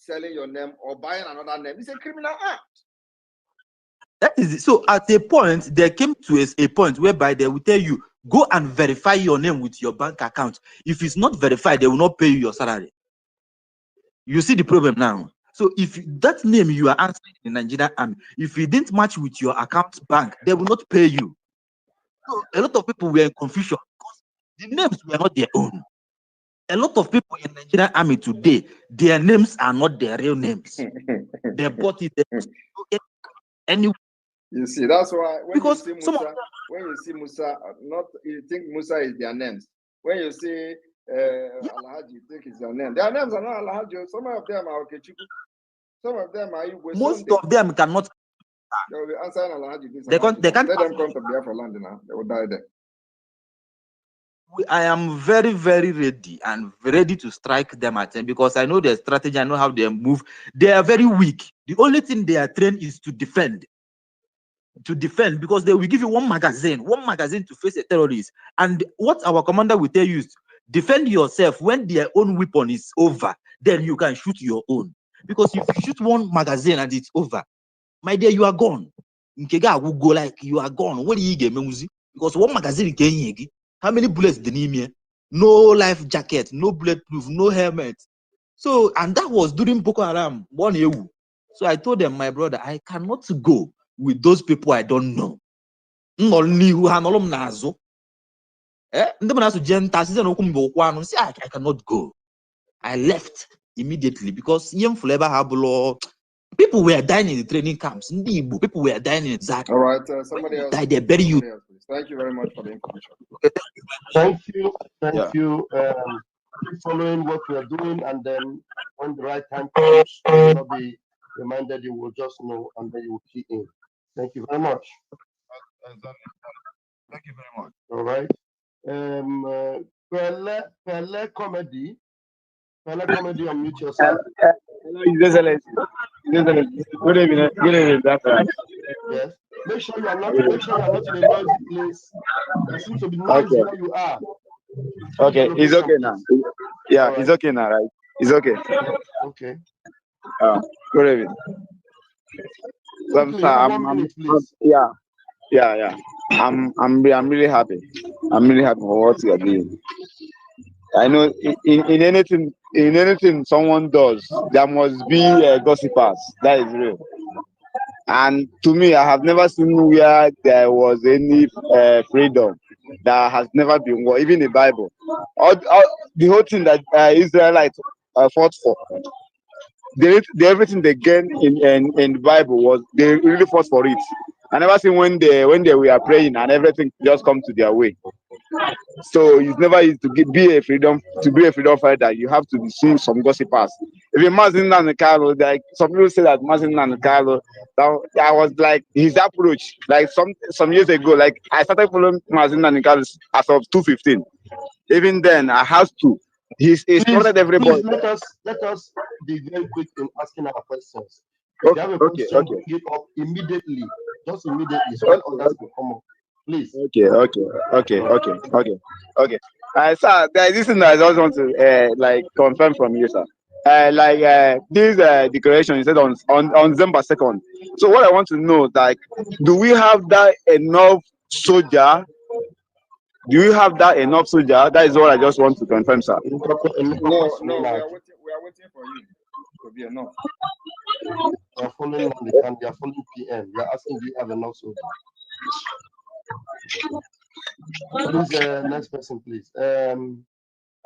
selling your name or buying another name is a criminal act. That is it. So at a point, there came to a point whereby they will tell you, go and verify your name with your bank account. If it's not verified, they will not pay you your salary. You see the problem now. So if that name you are answering in Nigerian Army, if it didn't match with your account bank, they will not pay you. So a lot of people were in confusion because the names were not their own. A lot of people in Nigerian Army today, their names are not their real names. They bought it. Anyway. You see, that's why when because you see Musa, not you think Musa is their names. When you see Alhaji, you think it's their name. Their names are not Alhaji. Some of them are Okechiku. Some of them are Igwe. Most of them cannot. They will be answering Alhaji. They can't. Let them come to Biafra land now. They will die there. I am very, very ready and ready to strike them at them because I know their strategy. I know how they move. They are very weak. The only thing they are trained is to defend. Because they will give you one magazine to face a terrorist. And what our commander will tell you is defend yourself. When their own weapon is over, then you can shoot your own. Because if you shoot one magazine and it's over, my dear, you are gone. Nkega will go like you are gone. What do you get? Because one magazine can. How many bullets did he? No life jacket, no bulletproof, no helmet. So, and that was during Boko Haram 1 year. So I told them, my brother, I cannot go with those people I don't know. I cannot go. I left immediately because people were dying in the training camps. People were dying in exactly. All right, somebody else. They bury you. Thank you very much for the information. Thank you. Thank you. Keep following what we are doing, and then when the right time comes, you will not be reminded. You will just know, and then you will key in. Thank you very much. Thank you very much. All right. Pele comedy. Unmute yourself. Hello, His Excellency. Good evening. Good evening, Biafra. Yes. Make sure you are not in a noisy place. There seems to be noise where you are. Okay, it's okay now. Yeah, right. It's okay now, right? It's okay. Okay. Good evening. I'm really happy. I'm really happy for what you are doing. I know in anything someone does, there must be gossipers. That is real. And to me, I have never seen where there was any freedom. That has never been war. Even the Bible, the whole thing that Israelites fought for, everything they gained in the Bible was they really fought for it. I never seen when they were praying and everything just come to their way. So it's never easy to be a freedom fighter. You have to see some gossipers. If you Mazin Nanakalo, like some people say that Mazin Nanakalo, I was like his approach, like some years ago, like I started following Mazin Nanakalo as of 2015. Even then, I have to. He started everybody. Please let us be very quick in asking our questions. If you have a question, bring it up immediately. Just immediately, so others will come up. Please. Okay. Sir, there is this thing that I just want to confirm from you, sir. This declaration you said on December 2nd. So what I want to know, like, do we have that enough soldier? Do you have that enough soldier? That is what I just want to confirm, sir. No, we are waiting for you to be enough. We are following PM. We are asking, do you have enough soldier? Please, next person, please.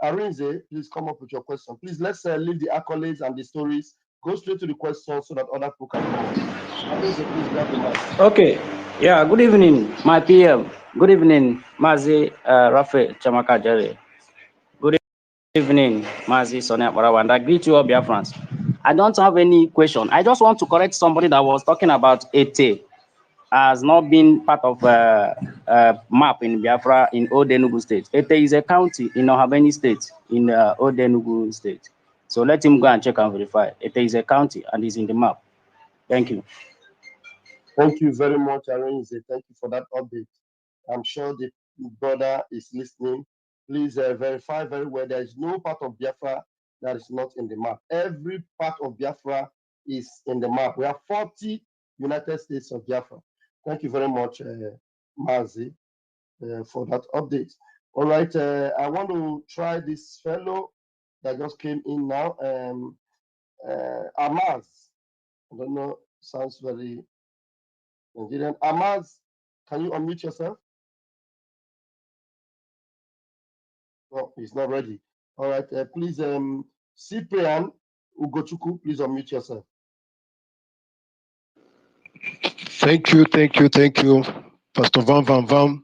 Arinze, please come up with your question. Please, let's leave the accolades and the stories. Go straight to the question so that other people can come up. Arinze, please grab the mic. Okay. Yeah, good evening, my PM. Good evening, Mazi Rafe Chamaka Jerry. Good evening, Mazi Sonia Barawanda. I greet you all, Biafrans. I don't have any question. I just want to correct somebody that was talking about Ete has not been part of map in Biafra in Old Enugu State. Ete is a county in Ohabeni State in Old Enugu State. So let him go and check and verify. Ete is a county and is in the map. Thank you. Thank you very much, Arinze. Thank you for that update. I'm sure the brother is listening. Please verify very well. There is no part of Biafra that is not in the map. Every part of Biafra is in the map. We have 40 United States of Biafra. Thank you very much, Mazi, for that update. All right, I want to try this fellow that just came in now. Amaz, I don't know, sounds very Nigerian. Amaz, can you unmute yourself? No, he's not ready. All right, please, Cyprian Ugochukwu, please unmute yourself. Thank you, Pastor Van Van Van,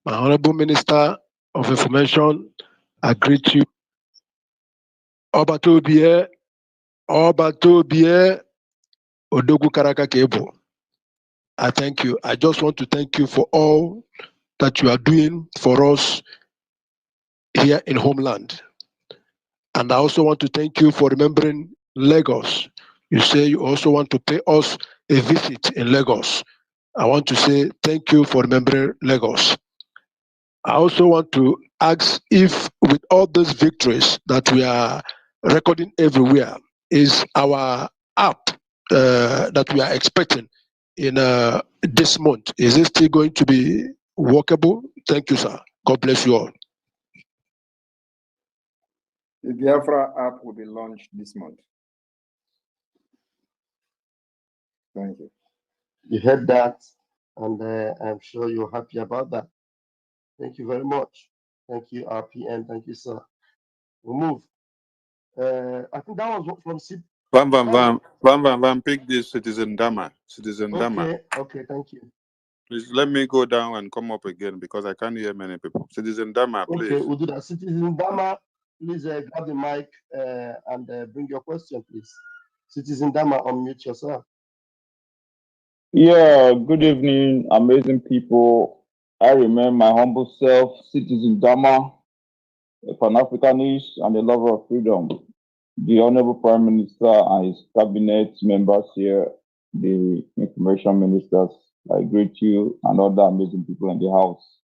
my Honorable Minister of Information. I greet you. Obatobie, Odogu Karaka Kebo. I thank you. I just want to thank you for all that you are doing for us here in homeland. And I also want to thank you for remembering Lagos. You say you also want to pay us a visit in Lagos. I want to say thank you for remembering Lagos. I also want to ask if with all those victories that we are recording everywhere, is our app that we are expecting in this month, is it still going to be workable? Thank you, sir. God bless you all. The Biafra app will be launched this month. Thank you. You heard that, and I'm sure you're happy about that. Thank you very much. Thank you, RPN. Thank you, sir. We'll move. I think that was from C. Bam, pick this Citizen Dama. Okay, thank you. Please let me go down and come up again because I can't hear many people. Citizen Dama, please. Okay, we'll do that. Citizen Dama, please grab the mic and bring your question, please. Citizen Dama, unmute yourself. Yeah, good evening, amazing people. I remain my humble self, Citizen Dama, a Pan-Africanist and a lover of freedom. The Honorable Prime Minister and his cabinet members here, the information ministers, I greet you and other amazing people in the house.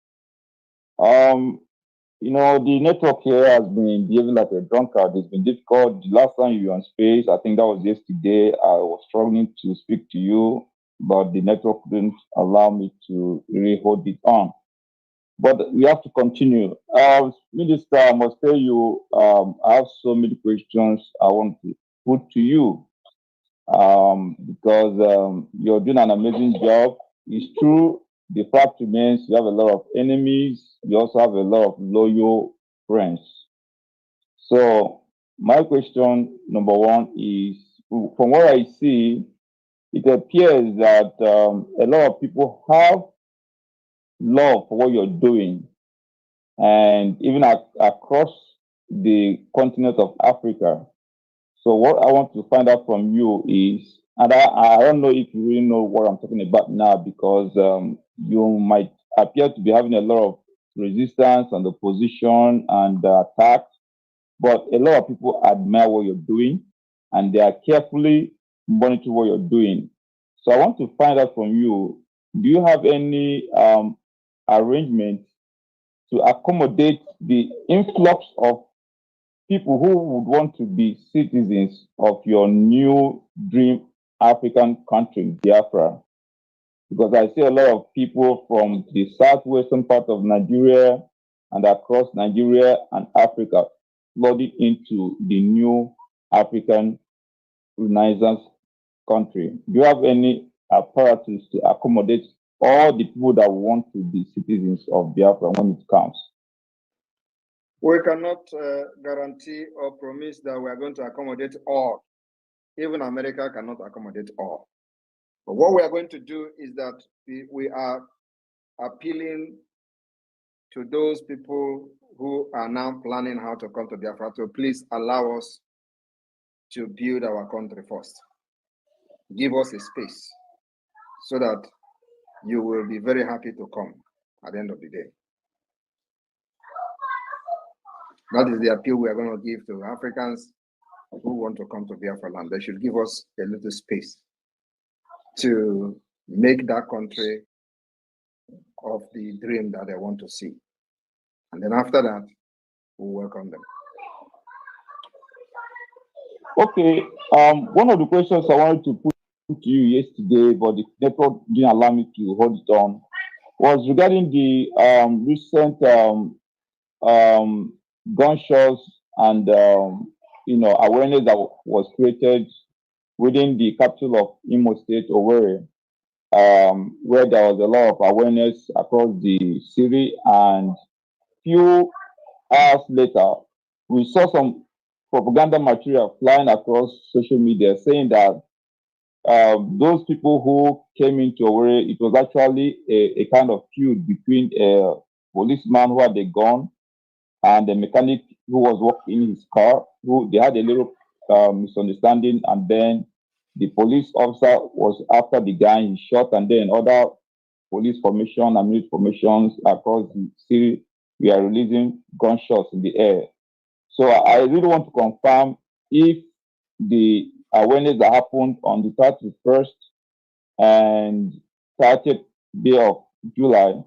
The network here has been behaving like a drunkard. It's been difficult. The last time you were on space, I think that was yesterday, I was struggling to speak to you, but the network didn't allow me to really hold it on. But we have to continue. Minister, I must tell you, I have so many questions I want to put to you because you're doing an amazing job. It's true. The fact remains you have a lot of enemies. You also have a lot of loyal friends. So my question, number one, is from what I see, it appears that a lot of people have love for what you're doing, and even across the continent of Africa. So what I want to find out from you is, and I don't know if you really know what I'm talking about now, because you might appear to be having a lot of resistance and opposition and attacks, but a lot of people admire what you're doing and they are carefully monitoring what you're doing. So I want to find out from you, do you have any arrangement to accommodate the influx of people who would want to be citizens of your new dream African country, Biafra? Because I see a lot of people from the southwestern part of Nigeria and across Nigeria and Africa flooding into the new African Renaissance country. Do you have any apparatus to accommodate all the people that want to be citizens of Biafra when it comes? We cannot guarantee or promise that we are going to accommodate all. Even America cannot accommodate all. But what we are going to do is that we are appealing to those people who are now planning how to come to Biafra to please allow us to build our country first. Give us a space so that you will be very happy to come at the end of the day. That is the appeal we are going to give to Africans who want to come to Biafra land. They should give us a little space to make that country of the dream that they want to see. And then after that, we'll welcome them. Okay. One of the questions I wanted to put to you yesterday, but the network didn't allow me to hold it on, was regarding the recent gunshots and awareness that was created within the capital of Imo State, Owerri, where there was a lot of awareness across the city, and few hours later, we saw some propaganda material flying across social media saying that those people who came into Owerri, it was actually a kind of feud between a policeman who had a gun and a mechanic who was working in his car. Who they had a little misunderstanding, and then the police officer was after the guy. He shot, and then other police formation and military formations across the city we are releasing gunshots in the air. So I really want to confirm if the awareness that happened on the 31st and 30th day of July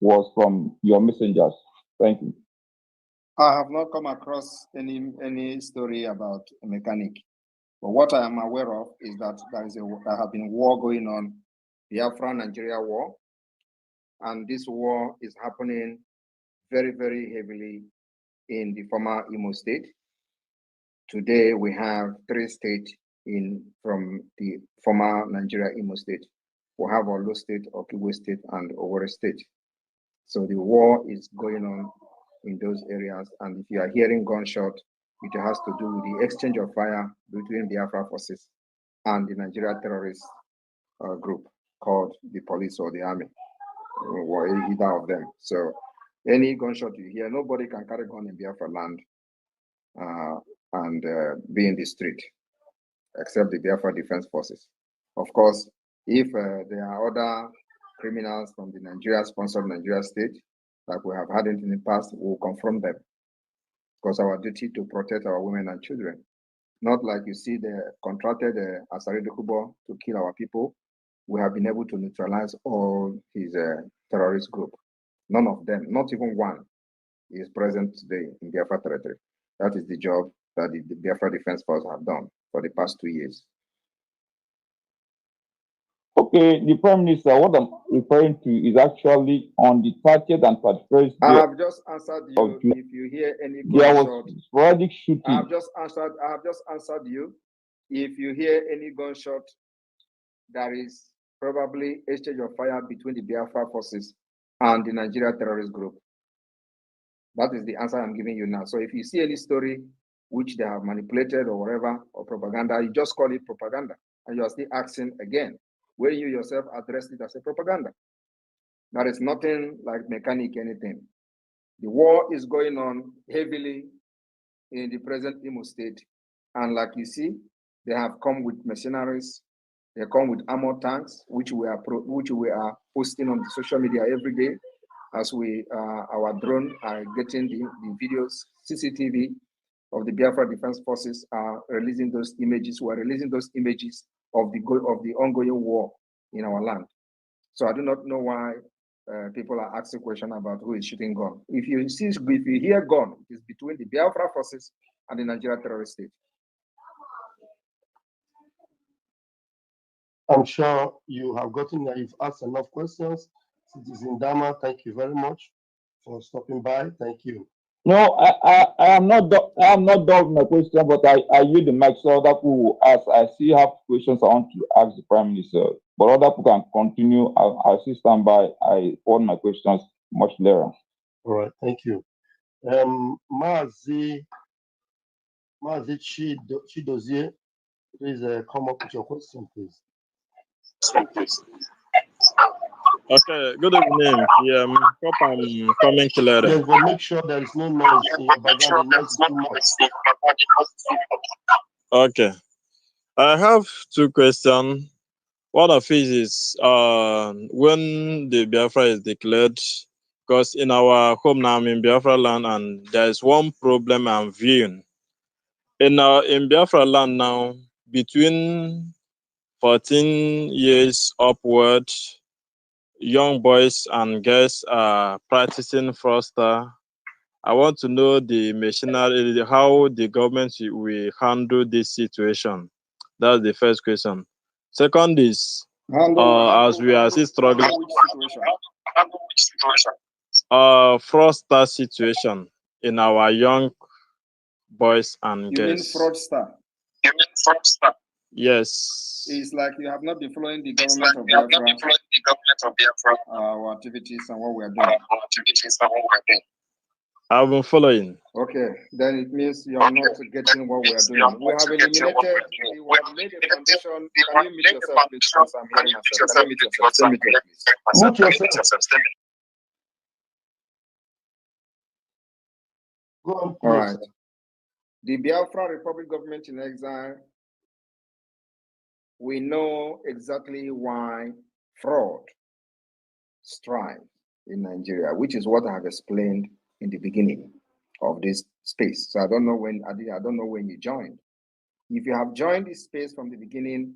was from your messengers. Thank you. I have not come across any story about a mechanic. But what I am aware of is that there have been war going on, Biafra Nigeria war, and this war is happening very, very heavily in the former Imo State. Today we have 3 states from the former Nigeria Imo State. We have Olo State, Okigwe State, and Owerri State. So the war is going on in those areas, and if you are hearing gunshot, it has to do with the exchange of fire between the Biafra forces and the Nigeria terrorist group called the police or the army, or either of them. So any gunshot you hear, nobody can carry gun in Biafra land and be in the street, except the Biafra Defense Forces. Of course, if there are other criminals from the Nigeria-sponsored Nigeria state, like we have had it in the past, we'll confront them. Because our duty to protect our women and children. Not like you see the contracted Asari Dokubo to kill our people. We have been able to neutralize all his terrorist group. None of them, not even one, is present today in Biafra territory. That is the job that the Biafra Defense Force have done for the past 2 years. Okay, the Prime Minister, what I'm referring to is actually on the 30th and 31st day. I have just answered you. If you hear any gunshot, sporadic shooting. I have just answered you. If you hear any gunshot, there is probably exchange of fire between the Biafra forces and the Nigeria terrorist group. That is the answer I'm giving you now. So if you see any story which they have manipulated or whatever, or propaganda, you just call it propaganda. And you are still asking again, when you yourself address it as a propaganda. There is nothing like mechanic anything. The war is going on heavily in the present Imo State. And like you see, they have come with mercenaries. They come with armor tanks, which we are posting on the social media every day, as our drone are getting the videos, CCTV of the Biafra Defense Forces are releasing those images. We are releasing those images of the ongoing war in our land. So I do not know why people are asking questions about who is shooting gun. If you hear gun, it is between the Biafra forces and the Nigeria terrorist state. I'm sure you have you've asked enough questions. Citizen Dama, thank you very much for stopping by. Thank you. No, I am not done with my question, but I use the mic so other people will ask. I still have questions I want to ask the Prime Minister, but other people can continue. I'll still stand by. I hold my questions much later. All right, thank you. Mazi Chidozie, please come up with your question, please. Okay, good evening. Hope I'm coming clear. Yes, but make sure there is no noise in your background. The noise is too much. Okay. I have 2 questions. One of it is when the Biafra is declared, because in our home now, I'm in Biafra land, and there is one problem I'm viewing. In Biafra land now, between 14 years upward, young boys and girls are practicing fraudster I want to know the machinery, how the government will handle this situation. That's the first question. Second is, as we are still struggling, Which situation? fraudster situation in our young boys and You mean girls. fraudster? Yes. It's like you have not been following the government of Biafra, our activities and what we are doing. I've been following. Okay, then it means you are not getting what we are doing. We have eliminated, we have laid a foundation. Can you mute yourself, please? Because I'm hearing myself. Can you mute yourself? Stay muted, please. Mute yourself. Go on, All please. right. The Biafra Republic government in exile, we know exactly why fraud strives in Nigeria, which is what I have explained in the beginning of this space. So I don't know when you joined. If you have joined this space from the beginning,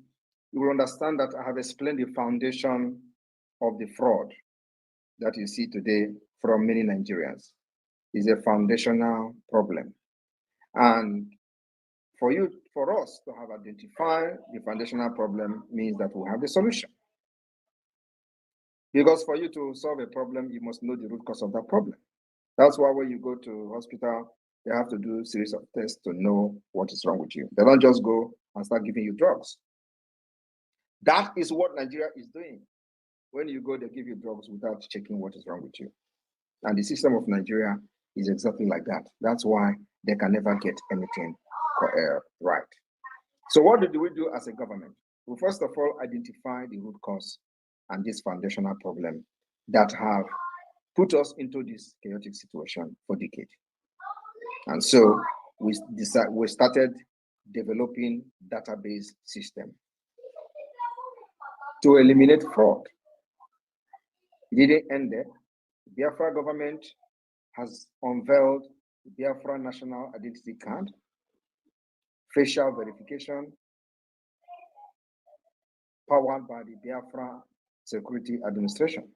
you will understand that I have explained the foundation of the fraud that you see today from many Nigerians. Is a foundational problem. And for us to have identified the foundational problem means that we have the solution. Because for you to solve a problem, you must know the root cause of that problem. That's why when you go to hospital, they have to do a series of tests to know what is wrong with you. They don't just go and start giving you drugs. That is what Nigeria is doing. When you go, they give you drugs without checking what is wrong with you. And the system of Nigeria is exactly like that. That's why they can never get anything right. So what do we do as a government? We first of all identify the root cause and this foundational problem that have put us into this chaotic situation for decades. And so we started developing database system to eliminate fraud. It didn't end there. The Biafra government has unveiled the Biafra National Identity Card, facial verification, powered by the Biafra Security Administration.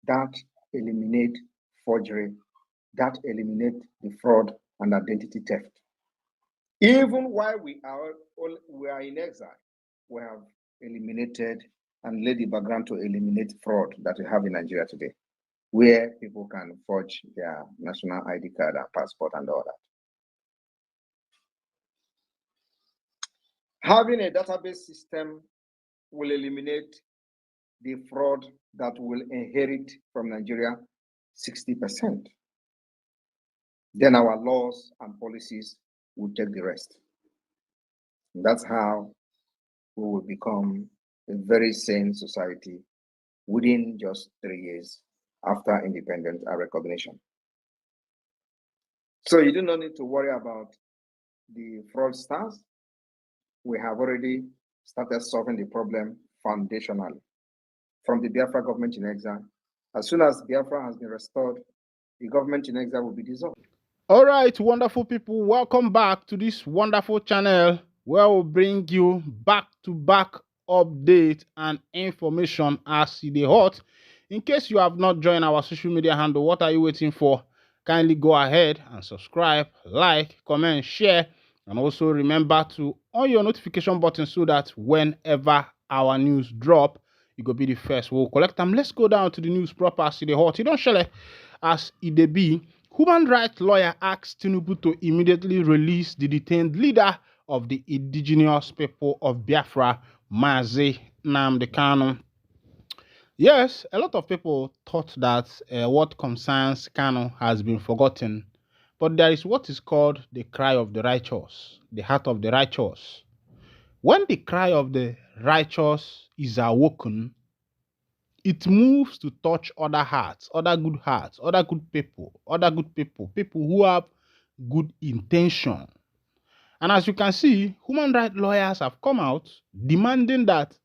That eliminate forgery, that eliminate the fraud and identity theft. Even while we are in exile, we have eliminated and laid the background to eliminate fraud that we have in Nigeria today, where people can forge their national ID card and passport and all that. Having a database system will eliminate the fraud that will inherit from Nigeria 60%. Then our laws and policies will take the rest. And that's how we will become a very sane society within just 3 years after independence and recognition. So you do not need to worry about the fraudsters. We have already started solving the problem foundationally from the Biafra government in exile. As soon as Biafra has been restored, the government in exile will be dissolved. All right, wonderful people, welcome back to this wonderful channel where we'll bring you back-to-back update and information as they hot. In case you have not joined our social media handle, what are you waiting for? Kindly go ahead and subscribe, like, comment, share, and also remember to on your notification button so that whenever our news drop, you go be the first. We'll collect them. Let's go down to the news proper as they hot. You don't share it as it be. Human rights lawyer asks Tinubu to immediately release the detained leader of the indigenous people of Biafra, Mazi Nnamdi Kanu. Yes, a lot of people thought that what concerns Kanu has been forgotten, but there is what is called the cry of the righteous, the heart of the righteous. When the cry of the righteous is awoken, it moves to touch other hearts, other good people, people who have good intention. And as you can see, human rights lawyers have come out demanding that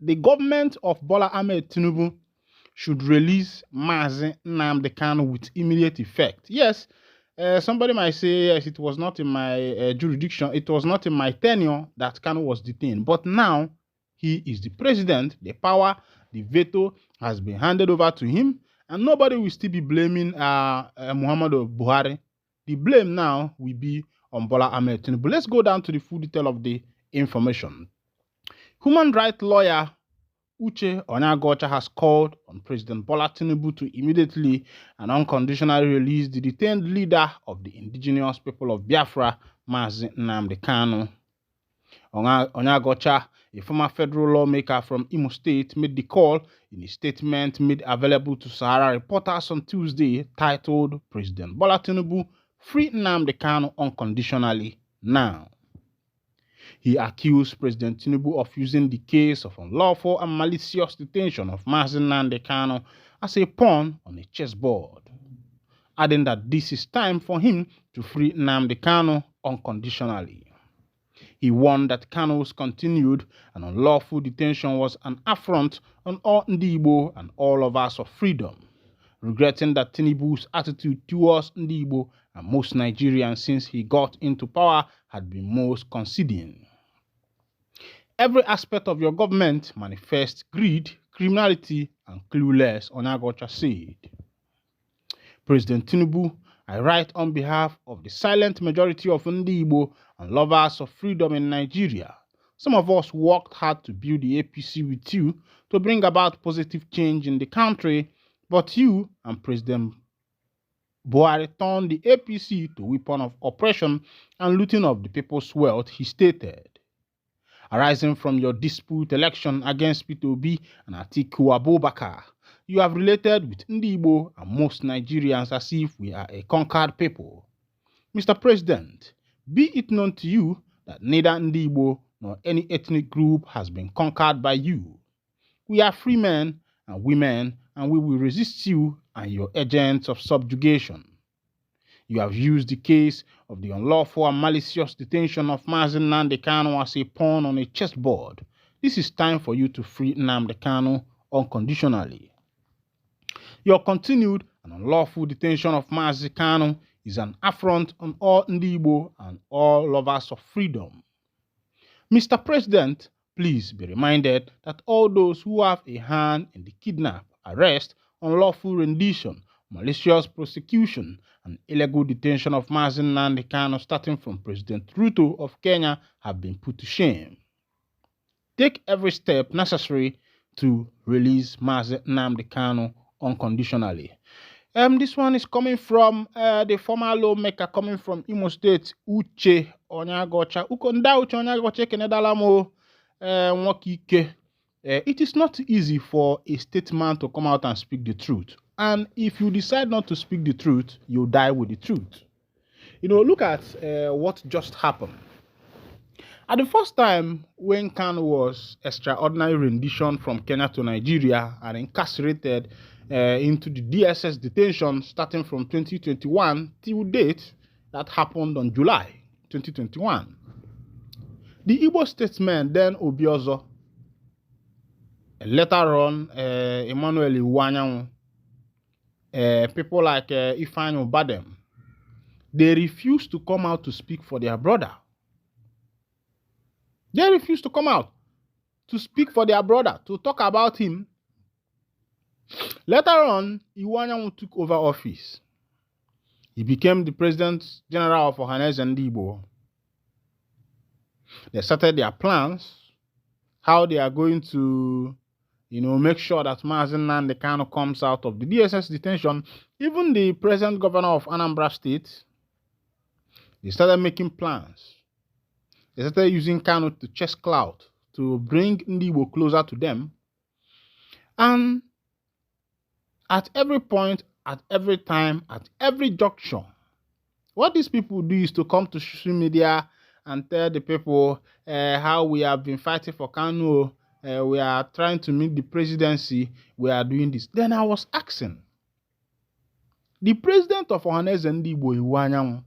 the government of Bola Ahmed Tinubu should release Mazi Nnamdi Kanu with immediate effect. Yes, somebody might say, yes, it was not in my jurisdiction, it was not in my tenure that Kanu was detained. But now, he is the president, the power, the veto has been handed over to him, and nobody will still be blaming Muhammadu Buhari. The blame now will be on Bola Ahmed Tinubu. Let's go down to the full detail of the information. Human rights lawyer Uche Onyagocha has called on President Bola Tinubu to immediately and unconditionally release the detained leader of the indigenous people of Biafra, Mazi Nnamdi Kanu. Onyagocha, a former federal lawmaker from Imo State, made the call in a statement made available to Sahara reporters on Tuesday titled President Bola Tinubu, Free Nnamdi Kanu unconditionally now. He accused President Tinubu of using the case of unlawful and malicious detention of Mazi Nnamdi Kanu as a pawn on a chessboard, adding that this is time for him to free Nnamdi Kanu unconditionally. He warned that Kanu's continued and unlawful detention was an affront on all Ndigbo and all of us of freedom, regretting that Tinubu's attitude towards Ndigbo and most Nigerians since he got into power had been most conceding. Every aspect of your government manifests greed, criminality, and clueless, Onyagocha said. President Tinubu, I write on behalf of the silent majority of Ndigbo and lovers of freedom in Nigeria. Some of us worked hard to build the APC with you to bring about positive change in the country, but you and President Buhari turned the APC to a weapon of oppression and looting of the people's wealth, he stated. Arising from your dispute election against Peter Obi and Atiku Abubakar, you have related with Ndigbo and most Nigerians as if we are a conquered people. Mr. President, be it known to you that neither Ndigbo nor any ethnic group has been conquered by you. We are free men and women, and we will resist you and your agents of subjugation. You have used the case of the unlawful and malicious detention of Mazi Nnamdi Kanu as a pawn on a chessboard. This is time for you to free Nnamdi Kanu unconditionally. Your continued and unlawful detention of Mazi Kanu is an affront on all Ndigbo and all lovers of freedom. Mr. President, please be reminded that all those who have a hand in the kidnap, arrest, unlawful rendition, malicious prosecution, and illegal detention of Mazi Nnamdi Kanu starting from President Ruto of Kenya have been put to shame. Take every step necessary to release Mazi Nnamdi Kanu unconditionally. This one is coming from the former lawmaker coming from Imo State, Uche Onyagocha. Ukonda Uche Onyagocha kenedalamo nwokike. It is not easy for a statesman to come out and speak the truth. And if you decide not to speak the truth, you die with the truth. Look at what just happened. At the first time when Kanu was extraordinary rendition from Kenya to Nigeria and incarcerated into the DSS detention starting from 2021 till date, that happened on July 2021. The Igbo statesman then Obiozo, later on Emmanuel Iwanyanwu, people like Ifeanyi Ubadem, they refused to come out to speak for their brother. They refused to come out to speak for their brother, to talk about him. Later on, Iwanyanwu took over office. He became the President General of Ohanese Ndigbo. They started their plans, how they are going to, make sure that Mazi Nnamdi Kanu comes out of the DSS detention. Even the present governor of Anambra State, they started making plans. They started using Kanu to chase clout, to bring Ndigbo closer to them. And at every point, at every time, at every junction, what these people do is to come to social media and tell the people how we have been fighting for Kanu, we are trying to meet the presidency, we are doing this. Then I was asking, the president of Ohanese Ndigbo, Iwanyanwu,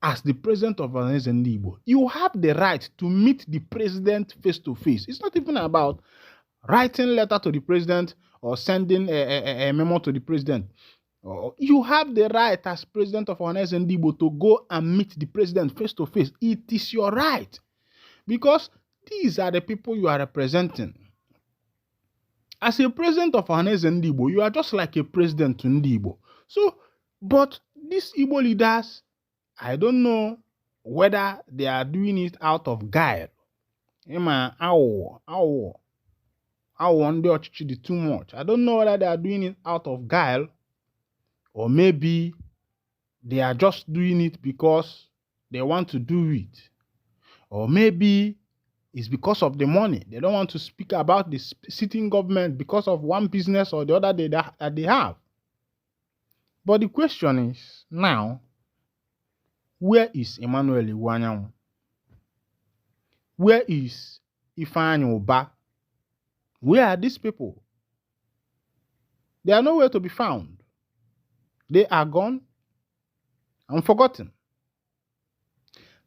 as the president of Ohanese Ndigbo, you have the right to meet the president face to face. It's not even about writing letter to the president or sending a memo to the president. You have the right as president of Ohanese Ndigbo to go and meet the president face to face. It is your right, because these are the people you are representing. As a president of Ohaneze Ndi Igbo, you are just like a president to Ndi Igbo. So, but these Igbo leaders, I don't know whether they are doing it out of guile. Ndị ọchịchị dị too much. I don't know whether they are doing it out of guile or maybe they are just doing it because they want to do it. Or maybe it's because of the money. They don't want to speak about the sitting government because of one business or the other that they have. But the question is, now, where is Emmanuel Iwanyanwu? Where is Ifeanyi Uba? Where are these people? They are nowhere to be found. They are gone and forgotten.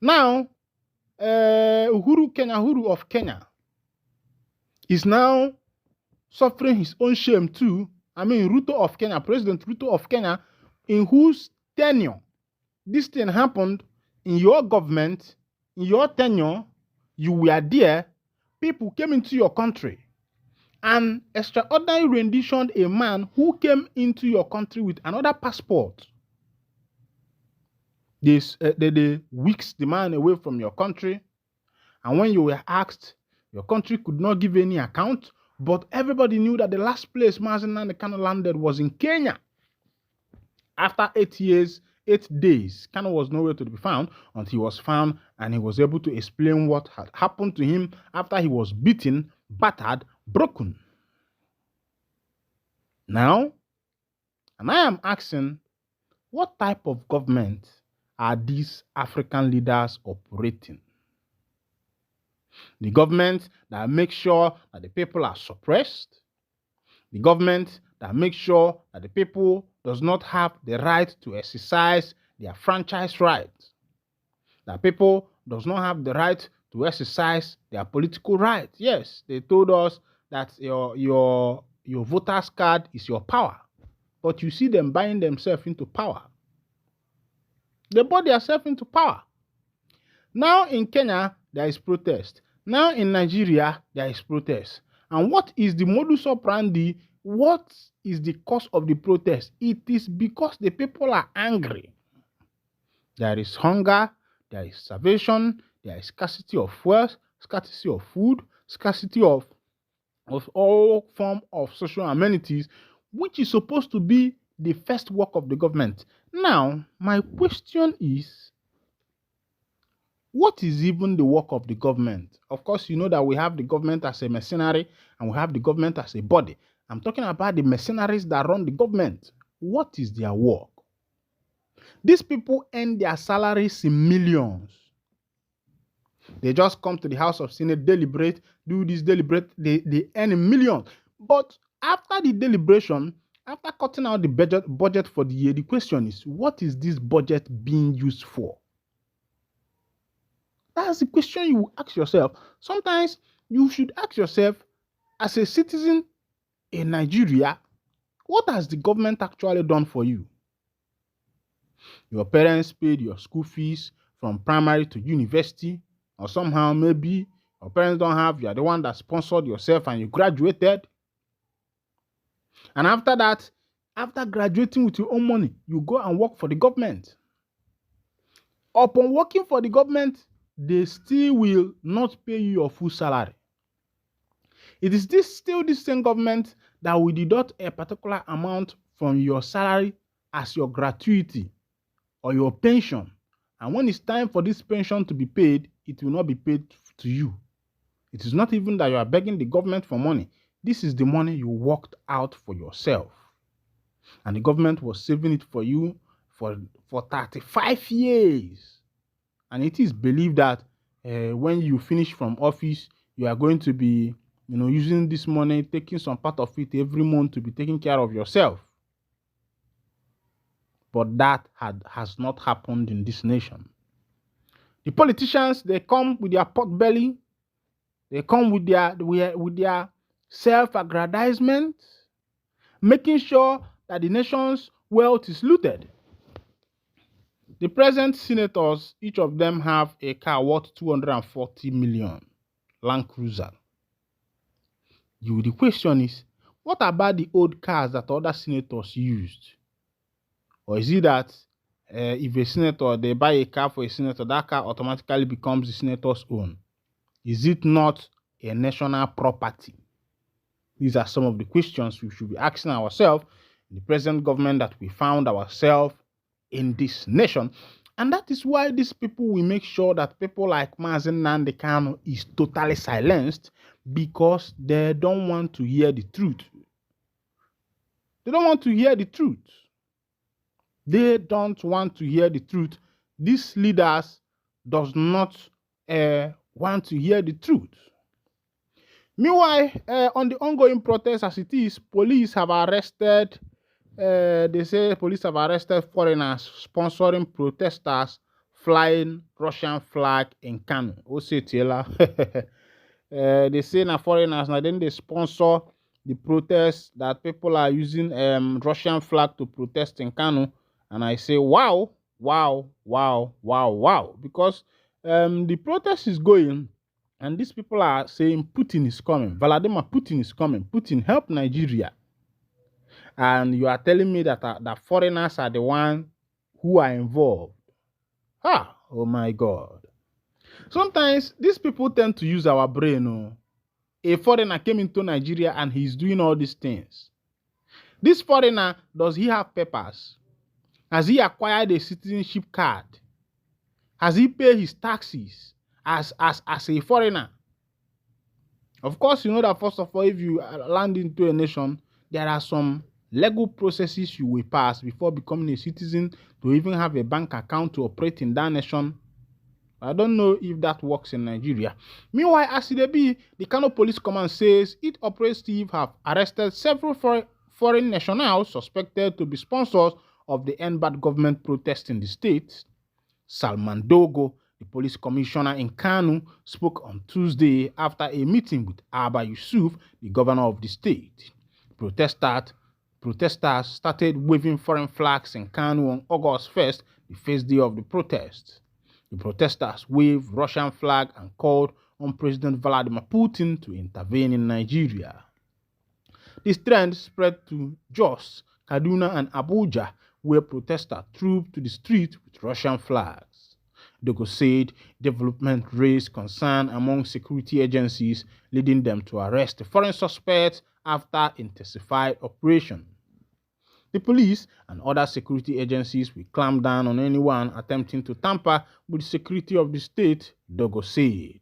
Now, Uhuru of Kenya is now suffering his own shame too. I mean, President Ruto of Kenya, in whose tenure this thing happened, in your government, in your tenure, you were there, people came into your country and extraordinary renditioned a man who came into your country with another passport. They whisked the man away from your country, and when you were asked, your country could not give any account, but everybody knew that the last place Mazi Nnamdi Kanu landed was in Kenya. After 8 years, 8 days, Kanu was nowhere to be found until he was found and he was able to explain what had happened to him after he was beaten, battered, broken. Now, and I am asking, what type of government are these African leaders operating? The government that makes sure that the people are suppressed, the government that makes sure that the people does not have the right to exercise their franchise rights, that people does not have the right to exercise their political rights. Yes, they told us that your voter's card is your power, but you see them buying themselves into power. They bought themselves into power. Now in Kenya, there is protest. Now in Nigeria, there is protest. And what is the modus operandi? What is the cause of the protest? It is because the people are angry. There is hunger, there is starvation, there is scarcity of wealth, scarcity of food, scarcity of all forms of social amenities, which is supposed to be the first work of the government. Now, my question is, what is even the work of the government? Of course, you know that we have the government as a mercenary and we have the government as a body. I'm talking about the mercenaries that run the government. What is their work? These people earn their salaries in millions. They just come to the House of Senate, deliberate, do this, deliberate, they earn in millions. But after the deliberation, after cutting out the budget for the year, the question is, what is this budget being used for? That's the question you will ask yourself. Sometimes you should ask yourself, as a citizen in Nigeria, what has the government actually done for you? Your parents paid your school fees from primary to university, or somehow maybe your parents don't have, you are the one that sponsored yourself and you graduated. And after that, after graduating with your own money, you go and work for the government. Upon working for the government, they still will not pay you your full salary. It is still the same government that will deduct a particular amount from your salary as your gratuity or your pension. And when it's time for this pension to be paid, it will not be paid to you. It is not even that you are begging the government for money. This is the money you worked out for yourself. And the government was saving it for you for 35 years. And it is believed that when you finish from office, you are going to be, using this money, taking some part of it every month to be taking care of yourself. But that has not happened in this nation. The politicians, they come with their pot belly. They come with their self-aggrandizement, making sure that the nation's wealth is looted. The present senators, each of them have a car worth 240 million, Land Cruiser. The question is, What about the old cars that other senators used? Or is it that if a senator, they buy a car for a senator, that car automatically becomes the senator's own? Is it not a national property? These are some of the questions we should be asking ourselves in the present government that we found ourselves in this nation. And that is why these people will make sure that people like Mazi Nnamdi Kanu is totally silenced, because they don't want to hear the truth. They don't want to hear the truth. They don't want to hear the truth. These leaders does not want to hear the truth. Meanwhile, on the ongoing protest as it is, police have arrested, they say police have arrested foreigners sponsoring protesters flying Russian flag in Kano. They say na foreigners, now then they sponsor the protests that people are using Russian flag to protest in Kano. And I say, wow, wow, wow, wow, wow. Because the protest is going, and these people are saying Putin is coming. Vladimir Putin is coming. Putin, help Nigeria. And you are telling me that that foreigners are the ones who are involved. Oh my God. Sometimes these people tend to use our brain. Oh. A foreigner came into Nigeria and he's doing all these things. This foreigner, does he have papers? Has he acquired a citizenship card? Has he paid his taxes as a foreigner? Of course, you know that first of all, if you land into a nation, there are some legal processes you will pass before becoming a citizen, to even have a bank account to operate in that nation. I don't know if that works in Nigeria. Meanwhile, as it be, the Kano Police Command says its operative have arrested several foreign nationals suspected to be sponsors of the End Bad government protest in the state. Salman Dogo, the police commissioner in Kano, spoke on Tuesday after a meeting with Abba Yusuf, the governor of the state. Protesters started waving foreign flags in Kano on August 1st, the first day of the protest. The protesters waved Russian flag and called on President Vladimir Putin to intervene in Nigeria. This trend spread to Jos, Kaduna, and Abuja, where protesters trooped to the street with Russian flags. Dogo said development raised concern among security agencies, leading them to arrest the foreign suspects after intensified operation. The police and other security agencies will clamp down on anyone attempting to tamper with the security of the state, Dogo said.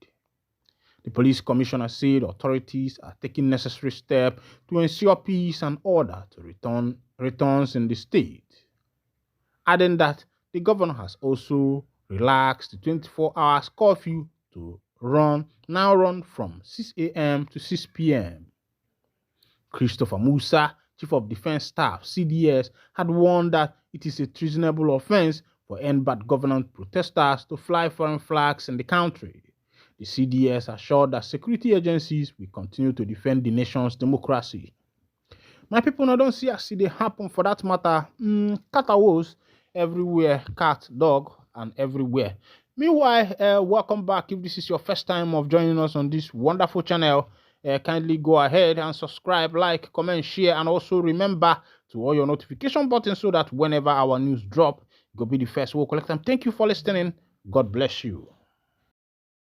The police commissioner said authorities are taking necessary steps to ensure peace and order to returns in the state, adding that the governor has also relaxed the 24 hours curfew to now run from 6 a.m. to 6 p.m. Christopher Musa, Chief of Defense Staff, CDS, had warned that it is a treasonable offense for End Bad government protesters to fly foreign flags in the country. The CDS assured that security agencies will continue to defend the nation's democracy. My people now don't see as it happen for that matter. Cat was everywhere, cat, dog, and everywhere. Meanwhile, welcome back. If this is your first time of joining us on this wonderful channel, kindly go ahead and subscribe, like, comment, share, and also remember to all your notification buttons so that whenever our news drop, you'll be the first we'll collect them. Thank you for listening. God bless you.